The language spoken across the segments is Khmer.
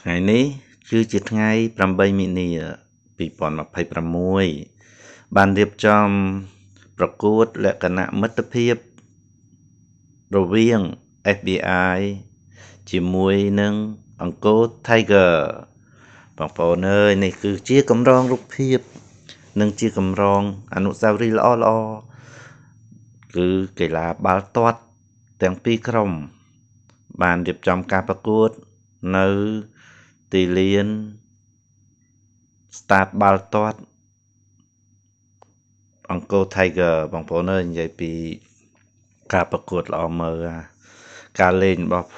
ថ្ងៃនេះគឺជាថ្ងៃ8មីនា2026បានរៀបចំប្រកួតលក្ខណៈមិត្តភាពរវាង FBI ជាមួយនឹងអង្គរ Tiger បងប្អូនអើយនេះគឺជាកម្រងរូបភាពនិងជាកម្រងអនុស្សាវរីយ៍ល្អៗគឺកីឡាបាល់ទាត់ទាំងពីរក្រុមបានរៀបចំការប្រកួតនៅទីលានស្តាតបាល់ទាត់អង្គរ Tiger បងប្អូនអើយនិយាយពីការប្រកួតល្អមើលការលេងរបស់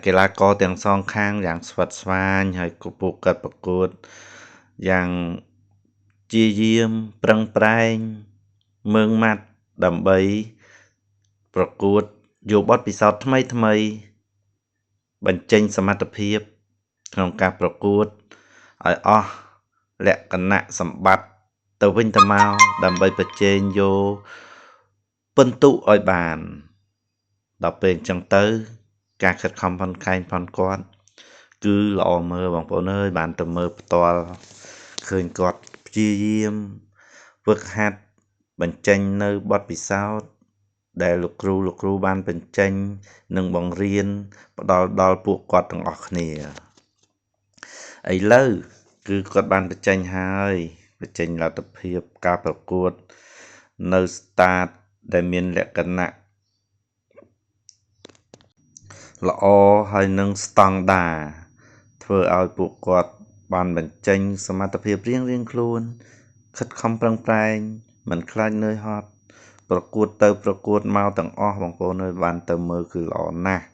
កីឡាករទាំងសងខាងយ៉ាងស្វិតស្វាញហើយពួកគាត់ប្រកួតយ៉ាងព្យាយាមប្រឹងប្រែងម៉ឺងម៉ាត់ដើម្បីប្រកួតយកបទពិសោធន៍ថ្មីបញ្ចេញសមត្ថភាពក្នុងការប្រកួតឲ្យអស់លក្ខណៈសម្បត្តិទៅវិញទៅមកដើម្បីប្រជែងយកពិន្ទុឲ្យបានដល់ពេលអញ្ចឹងទៅការខិតខំប្រឹងប្រែងផងគាត់គឺល្អមើលបងប្អូនអើយបានទៅមើលផ្ទាល់ឃើញគាត់ព្យាយាមហ្វឹកហាត់បញ្ចេញនៅបទពិសោធន៍ដែលលោកគ្រូបានបញ្ចេញនិងបង្រៀនផ្ដល់ដល់ពួកគាត់ទាំងអស់គ្នាឥឡូវគឺគាត់បានបញ្ចេញហើយបញ្ចេញលទ្ធភាពការប្រកួតនៅ start ដែលមានលក្ខណៈល្អហើយនឹងស្តង់ដារធ្វើឲ្យពួកគាត់បានបញ្ចេញសមត្ថភាពរៀងខ្លួនខិតខំប្រឹងប្រែងមិនខ្លាចនឿយហត់ប្រកួតទៅប្រកួតមកទាំងអស់បងប្អូនអើយបានទៅមើលគឺល្អណាស់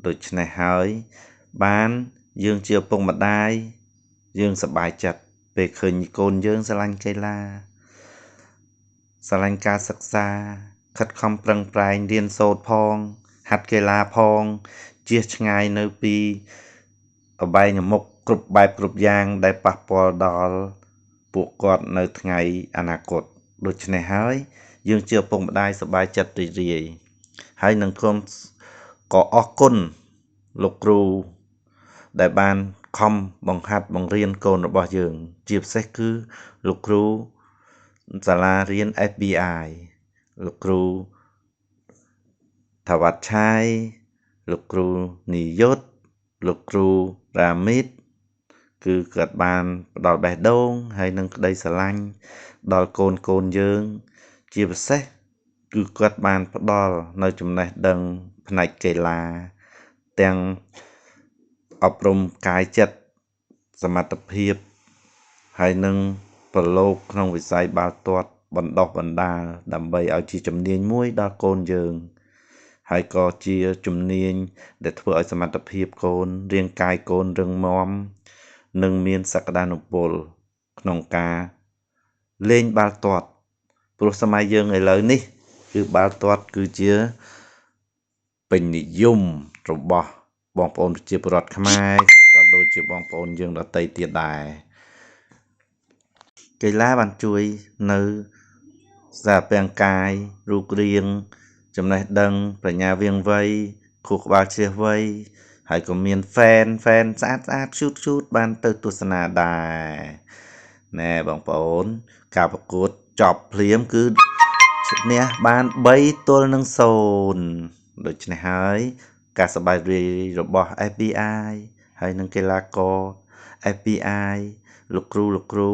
ដូច្នេះហើយបានយើងជាឪពុកម្ដាយយើងសប្បាយចិត្តពេលឃើញកូនយើងស្រឡាញ់កីឡាស្រឡាញ់ការសិក្សាខិតខំប្រឹងប្រែងរៀនសូត្រផងហាត់កីឡាផងជៀសឆ្ងាយនៅពីអបែងមុខគ្រប់បែបគ្រប់យ៉ាងដែលប៉ះពាល់ដល់ពួកគាត់នៅថ្ងៃអនាគតដូច្នេះហើយយើងជាឪពុកម្ដាយសប្បាយចិត្តរីករាយហើយនឹងក៏អរគុណលោកគ្រូដែលបានខំបង្ហាត់បង្រៀនកូនរបស់យើងជាពិសេសគឺលោកគ្រូសាលារៀន FBI លោកគ្រូថាវ៉ាត់ឆាយលោកគ្រូនិយុទ្ធលោកគ្រូរ៉ាមីតគឺគាត់បានផ្ដល់បេះដូងហើយនឹងក្តីស្រឡាញ់ដល់កូនយើងជាពិសេសគឺគាត់បានផ្ដល់នៅចំណេះដឹងផ្នែកកីឡាទាំងអប់រំកាយចិត្តសមត្ថភាពហើយនឹងប្រឡូកក្នុងវិស័យបាល់ទាត់បណ្ដុះបណ្ដាលដើម្បីឲ្យជាជំនាញមួយដល់កូនយើងហើយក៏ជាជំនាញដែលធ្វើឲ្យសមត្ថភាពកូនរាងកាយកូនរឹងមាំនិងមានសក្តានុពលក្នុងការលេងបាល់ទាត់ព្រោះសម័យយើងឥឡូវនេះគឺបាល់ទាត់គឺជាពេញនិយមរបស់បងប្អូនប្រជាពលរដ្ឋខ្មែរក៏ដូចជាបងប្អូនយើងដទៃទៀតដែរកីឡាបានជួយនៅសារពាង្គកាយរូបរាងចំណេះដឹងបញ្ញាវាងវៃខួរក្បាលជ្រះវៃហើយក៏មានហ្វេនស្អាតឈូតបានទៅទស្សនាដែរណែបងប្អូនការប្រកួតចប់ភ្លាមគឺឈ្នះបាន3-0ដូច្នេះហើយការសប្បាយរីករាយរបស់ FBI ហើយនឹងកីឡាករ FBI លោកគ្រូ